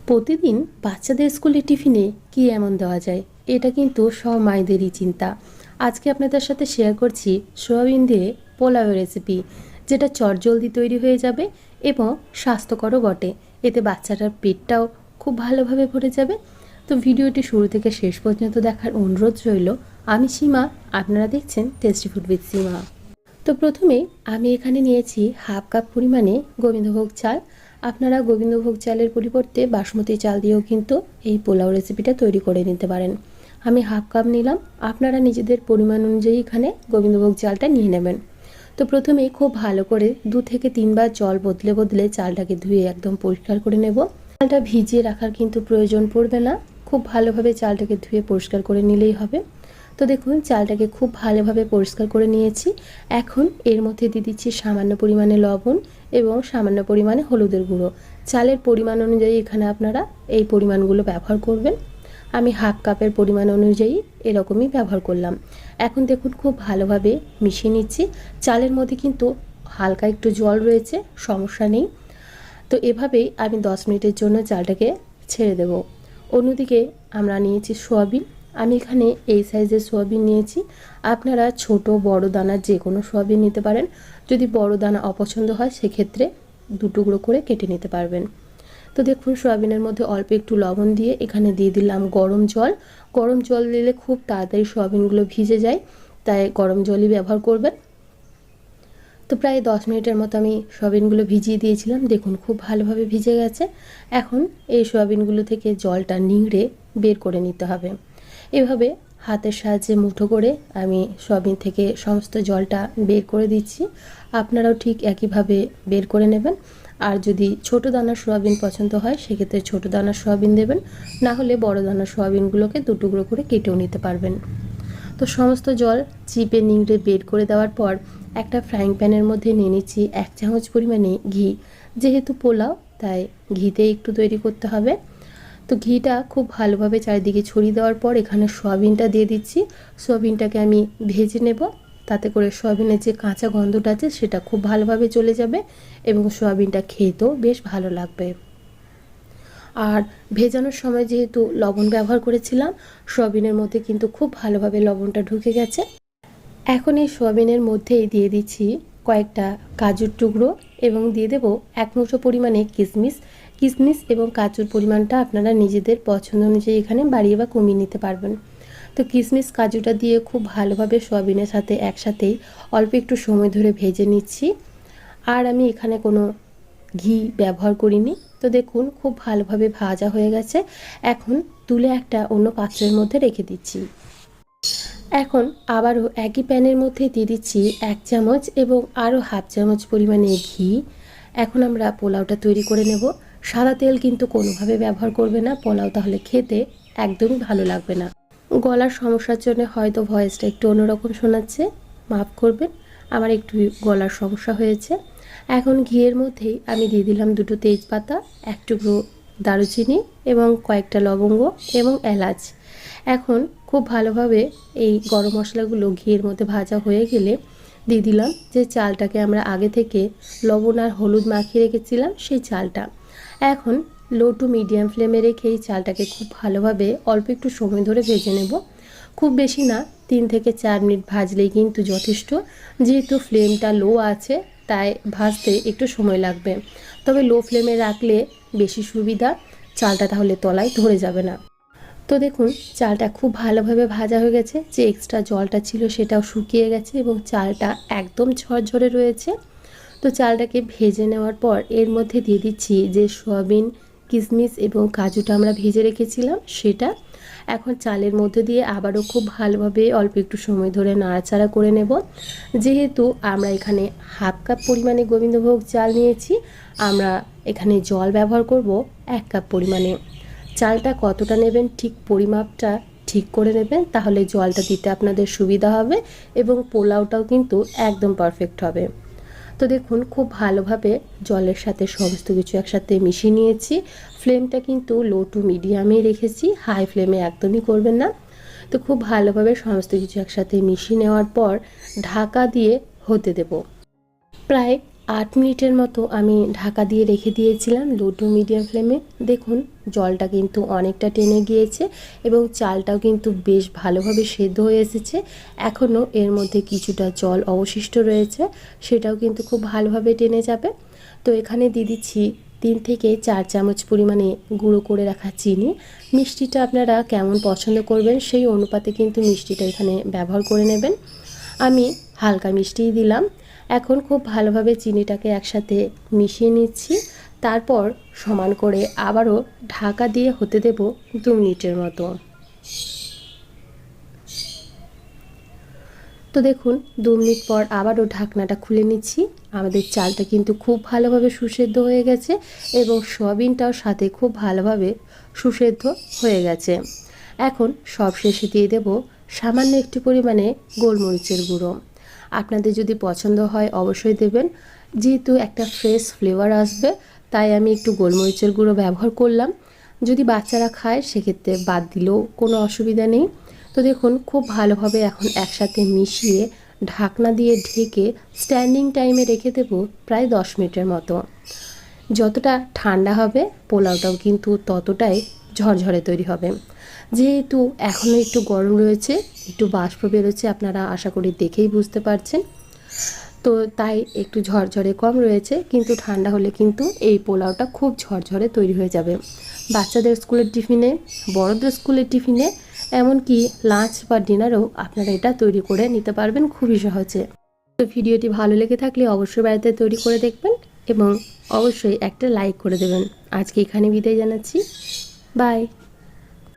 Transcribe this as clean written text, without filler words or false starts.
প্রতিদিন বাচ্চাদের স্কুলে টিফিনে কি এমন দেওয়া যায়, এটা কিন্তু সব মায়েদেরই চিন্তা। আজকে আপনাদের সাথে শেয়ার করছি সয়াবিন দিয়ে পোলাওয়ের রেসিপি, যেটা চটজলদি তৈরি হয়ে যাবে এবং স্বাস্থ্যকরও বটে। এতে বাচ্চাটার পেটটাও খুব ভালোভাবে ভরে যাবে। তো ভিডিওটি শুরু থেকে শেষ পর্যন্ত দেখার অনুরোধ রইল। আমি সীমা, আপনারা দেখছেন টেস্টি ফুড উইথ সীমা। তো প্রথমেই আমি এখানে নিয়েছি হাফ কাপ পরিমাণে গোবিন্দভোগ চাল। আপনারা গোবিন্দভোগ চালের পরিবর্তে বাসমতি চাল দিয়েও কিন্তু এই পোলাও রেসিপিটা তৈরি করে নিতে পারেন। আমি হাফ কাপ নিলাম, আপনারা নিজেদের পরিমাণ অনুযায়ী এখানে গোবিন্দভোগ চালটা নিয়ে নেবেন। তো প্রথমেই খুব ভালো করে 2 থেকে 3 বার জল বদলে বদলে চালটাকে ধুয়ে একদম পরিষ্কার করে নেব। চালটা ভিজিয়ে রাখার কিন্তু প্রয়োজন পড়বে না, খুব ভালোভাবে চালটাকে ধুয়ে পরিষ্কার করে নিলেই হবে। তো দেখুন, চালটাকে খুব ভালোভাবে পরিষ্কার করে নিয়েছি। এখন এর মধ্যে দিয়ে দিচ্ছি সামান্য পরিমাণে লবণ এবং সামান্য পরিমাণে হলুদের গুঁড়ো। চালের পরিমাণ অনুযায়ী এখানে আপনারা এই পরিমাণগুলো ব্যবহার করবেন। আমি হাফ কাপের পরিমাণ অনুযায়ী এরকমই ব্যবহার করলাম। এখন দেখুন, খুব ভালোভাবে মিশিয়ে নিচ্ছি। চালের মধ্যে কিন্তু হালকা একটু জল রয়েছে, সমস্যা নেই। তো এভাবেই আমি 10 মিনিটের জন্য চালটাকে ছেড়ে দেব। অন্যদিকে আমরা নিয়েছি সোয়াবিন। আমি এখানে এই সাইজের সোয়াবিন নিয়েছি। আপনারা ছোট বড় দানার যে কোনো সোয়াবিন নিতে পারেন। যদি বড় দানা অপছন্দ হয় সেক্ষেত্রে 2 টুকরো করে কেটে নিতে পারবেন। তো দেখুন, সোয়াবিনের মধ্যে অল্প একটু লবণ দিয়ে এখানে দিয়ে দিলাম গরম জল। গরম জল দিলে খুব তাড়াতাড়ি সোয়াবিনগুলো ভিজে যায়, তাই গরম জলই ব্যবহার করবেন। তো প্রায় 10 মিনিটের মতো আমি সোয়াবিনগুলো ভিজিয়ে দিয়েছিলাম। দেখুন, খুব ভালোভাবে ভিজে গেছে। এখন এই সোয়াবিনগুলো থেকে জলটা নিংড়ে বের করে নিতে হবে। এভাবে হাতের সাহায্যে মুঠো করে আমি সোয়াবিন থেকে সমস্ত জলটা বের করে দিচ্ছি। আপনারাও ঠিক একইভাবে বের করে নেবেন। আর যদি ছোট দানার সোয়াবিন পছন্দ হয় সেক্ষেত্রে ছোট দানার সোয়াবিন দেবেন, না হলে বড় দানার সোয়াবিনগুলোকে 2 টুকরো করে কেটেও নিতে পারবেন। তো সমস্ত জল চিপে নিংড়ে বের করে দেওয়ার পর একটা ফ্রাইং প্যানের মধ্যে নিয়ে নিচ্ছি 1 চামচ পরিমাণে ঘি। যেহেতু পোলাও, তাই ঘিতে একটু তৈরি করতে হবে। তো ঘিটা খুব ভালোভাবে চারিদিকে ছড়িয়ে দেওয়ার পর এখানে সয়াবিনটা দিয়ে দিচ্ছি। সয়াবিনটাকে আমি ভেজে নেব, তাতে করে সয়াবিনের যে কাঁচা গন্ধটা আছে সেটা খুব ভালোভাবে চলে যাবে এবং সয়াবিনটা খেতেও বেশ ভালো লাগবে। আর ভেজানোর সময় যেহেতু লবণ ব্যবহার করেছিলাম, সয়াবিনের মধ্যে কিন্তু খুব ভালোভাবে লবণটা ঢুকে গেছে। এখন এই সয়াবিনের মধ্যেই দিয়ে দিচ্ছি কয়েকটা কাজুর টুকরো এবং দিয়ে দেব 1 মুঠো পরিমাণে কিশমিশ। কিশমিশ এবং কাজুর পরিমাণটা আপনারা নিজেদের পছন্দ অনুযায়ী এখানে বাড়িয়ে বা কমিয়ে নিতে পারবেন। তো কিশমিশ কাজুটা দিয়ে খুব ভালোভাবে সয়াবিনের সাথে একসাথেই অল্প একটু সময় ধরে ভেজে নিচ্ছি। আর আমি এখানে কোনো ঘি ব্যবহার করিনি। তো দেখুন, খুব ভালোভাবে ভাজা হয়ে গেছে। এখন তুলে একটা অন্য পাত্রের মধ্যে রেখে দিচ্ছি। এখন আবারও একই প্যানের মধ্যে দিয়ে দিচ্ছি 1 চামচ এবং আরও হাফ চামচ পরিমাণে ঘি। এখন আমরা পোলাওটা তৈরি করে নেব। সাদা তেল কিন্তু কোনোভাবে ব্যবহার করবে না, পোলাও তাহলে খেতে একদমই ভালো লাগবে না। গলার সমস্যার জন্য হয়তো ভয়েসটা একটু অন্যরকম শোনাচ্ছে, মাফ করবেন, আমার একটু গলার সমস্যা হয়েছে। এখন ঘিয়ের মধ্যেই আমি দিয়ে দিলাম 2টো তেজপাতা, 1 টুকরো দারুচিনি এবং কয়েকটা লবঙ্গ এবং এলাচ। এখন খুব ভালোভাবে এই গরম মশলাগুলো ঘিয়ের মধ্যে ভাজা হয়ে গেলে দিয়ে দিলাম যে চালটাকে আমরা আগে থেকে লবণ আর হলুদ মাখিয়ে রেখেছিলাম সেই চালটা। এখন লো টু মিডিয়াম ফ্লেমে রেখে এই চালটাকে খুব ভালোভাবে অল্প একটু সময় ধরে ভেজে নেব। খুব বেশি না, 3 থেকে 4 মিনিট ভাজলেই কিন্তু যথেষ্ট। যেহেতু ফ্লেমটা লো আছে তাই ভাজতে একটু সময় লাগবে, তবে লো ফ্লেমে রাখলে বেশি সুবিধা, চালটা তাহলে তলায় ধরে যাবে না। তো দেখুন, চালটা খুব ভালোভাবে ভাজা হয়ে গেছে, যে এক্সট্রা জলটা ছিল সেটাও শুকিয়ে গেছে এবং চালটা একদম ঝরঝরে রয়েছে। তো চালটাকে ভেজে নেওয়ার পর এর মধ্যে দিয়ে দিচ্ছি যে সয়াবিন, কিশমিশ এবং কাজুটা আমরা ভেজে রেখেছিলাম সেটা। এখন চালের মধ্যে দিয়ে আবারও খুব ভালোভাবে অল্প একটু সময় ধরে নাড়াচাড়া করে নেব। যেহেতু আমরা এখানে হাফ কাপ পরিমাণে গোবিন্দভোগ চাল নিয়েছি, আমরা এখানে জল ব্যবহার করব 1 কাপ পরিমাণে। চালটা কতটা নেবেন ঠিক পরিমাপটা ঠিক করে নেবেন, তাহলে জলটা দিতে আপনাদের সুবিধা হবে এবং পোলাওটাও কিন্তু একদম পারফেক্ট হবে। তো দেখুন, খুব ভালোভাবে জলের সাথে সমস্ত কিছু একসাথে মিশিয়ে নিয়েছি। ফ্লেমটা কিন্তু লো টু মিডিয়ামেই রেখেছি, হাই ফ্লেমে একদমই করবেন না। তো খুব ভালোভাবে সমস্ত কিছু একসাথে মিশিয়ে নেওয়ার পর ঢাকা দিয়ে হতে দেব। প্রায় 8 মিনিটের মতো আমি ঢাকা দিয়ে রেখে দিয়েছিলাম লো টু মিডিয়াম ফ্লেমে। দেখুন জলটা কিন্তু অনেকটা টেনে গিয়েছে এবং চালটাও কিন্তু বেশ ভালোভাবে সেদ্ধ হয়ে এসেছে। এখনও এর মধ্যে কিছুটা জল অবশিষ্ট রয়েছে, সেটাও কিন্তু খুব ভালোভাবে টেনে যাবে। তো এখানে দিয়ে দিচ্ছি 3 থেকে 4 চামচ পরিমাণে গুঁড়ো করে রাখা চিনি। মিষ্টিটা আপনারা কেমন পছন্দ করবেন সেই অনুপাতে কিন্তু মিষ্টিটা এখানে ব্যবহার করে নেবেন। আমি হালকা মিষ্টিই দিলাম। এখন খুব ভালোভাবে চিনিটাকে একসাথে মিশিয়ে নিচ্ছি। তারপর সমান করে আবারও ঢাকা দিয়ে হতে দেব 2 মিনিটের মতো। তো দেখুন 2 মিনিট পর আবারও ঢাকনাটা খুলে নিচ্ছি। আমাদের চালটা কিন্তু খুব ভালোভাবে সুসেদ্ধ হয়ে গেছে এবং সয়াবিনটাও সাথে খুব ভালোভাবে সুসেদ্ধ হয়ে গেছে। এখন সব শেষে দিয়ে দেব সামান্য একটু পরিমাণে গোলমরিচের গুঁড়ো। আপনাদের যদি পছন্দ হয় অবশ্যই দেবেন, যেহেতু একটা ফ্রেশ ফ্লেভার আসবে তাই আমি একটু গোলমরিচের গুঁড়ো ব্যবহার করলাম। যদি বাচ্চারা খায় সেক্ষেত্রে বাদ দিলেও কোনো অসুবিধা নেই। তো দেখুন খুব ভালোভাবে এখন একসাথে মিশিয়ে ঢাকনা দিয়ে ঢেকে স্ট্যান্ডিং টাইমে রেখে দেব প্রায় 10 মিনিটের মতো। যতটা ঠান্ডা হবে পোলাওটাও কিন্তু ততটাই ঝরঝরে তৈরি হবে। যেহেতু এখনও একটু গরম রয়েছে, একটু বাষ্প বেরোচ্ছে, আপনারা আশা করি দেখেই বুঝতে পারছেন। তো তাই একটু ঝরঝরে কম রয়েছে, কিন্তু ঠান্ডা হলে কিন্তু এই পোলাওটা খুব ঝরঝরে তৈরি হয়ে যাবে। বাচ্চাদের স্কুলের টিফিনে, বড়দের স্কুলের টিফিনে, এমনকি লাঞ্চ বা ডিনারেও আপনারা এটা তৈরি করে নিতে পারবেন খুবই সহজে। তো ভিডিওটি ভালো লেগে থাকলে অবশ্যই বাড়িতে তৈরি করে দেখবেন এবং অবশ্যই একটা লাইক করে দেবেন। আজকে এখানে বিদায় জানাচ্ছি। বাই।